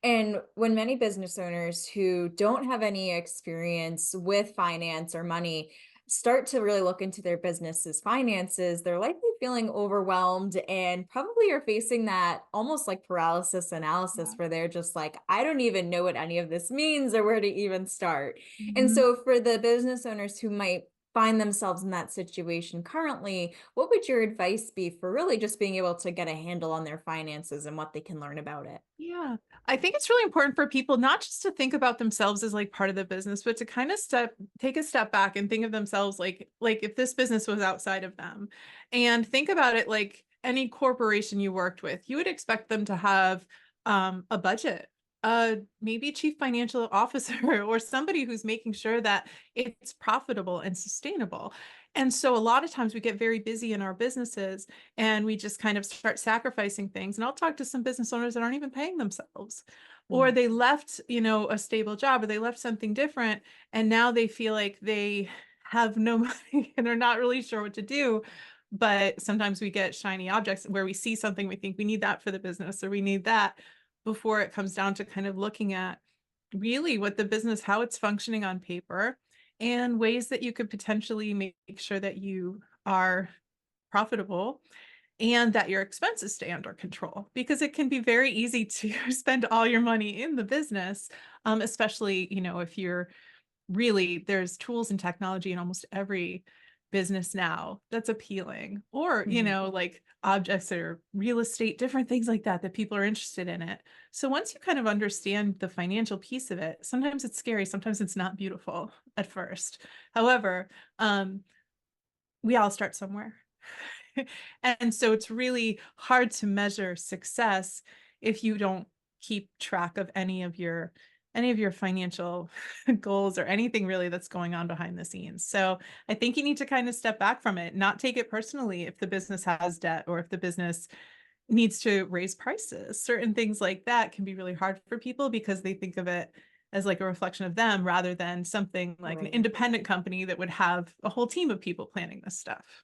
And when many business owners who don't have any experience with finance or money start to really look into their business's finances, they're likely feeling overwhelmed and probably are facing that almost like paralysis analysis Yeah. where they're just like, I don't even know what any of this means or where to even start. And Mhm. so, for the business owners who might find themselves in that situation currently, what would your advice be for really just being able to get a handle on their finances and what they can learn about it? Yeah. I think it's really important for people not just to think about themselves as like part of the business, but to kind of take a step back and think of themselves like if this business was outside of them. And think about it like any corporation you worked with. You would expect them to have a budget, maybe chief financial officer or somebody who's making sure that it's profitable and sustainable. And so a lot of times we get very busy in our businesses and we just kind of start sacrificing things. And I'll talk to some business owners that aren't even paying themselves, or Mm. they left, a stable job, or they left something different, and now they feel like they have no money and they're not really sure what to do. But sometimes we get shiny objects where we see something, we think we need that for the business or we need that, before it comes down to kind of looking at really what the business, how it's functioning on paper, and ways that you could potentially make sure that you are profitable and that your expenses stay under control, because it can be very easy to spend all your money in the business, especially if you're really, there's tools and technology in almost every business now that's appealing, or Mhm. like objects or real estate, different things like that, that people are interested in it. So once you kind of understand the financial piece of it, sometimes it's scary, sometimes it's not beautiful at first. However, we all start somewhere. And so it's really hard to measure success if you don't keep track of any of your financial goals or anything really that's going on behind the scenes. So I think you need to kind of step back from it, not take it personally if the business has debt or if the business needs to raise prices. Certain things like that can be really hard for people because they think of it as like a reflection of them rather than something like an Right. independent company that would have a whole team of people planning this stuff.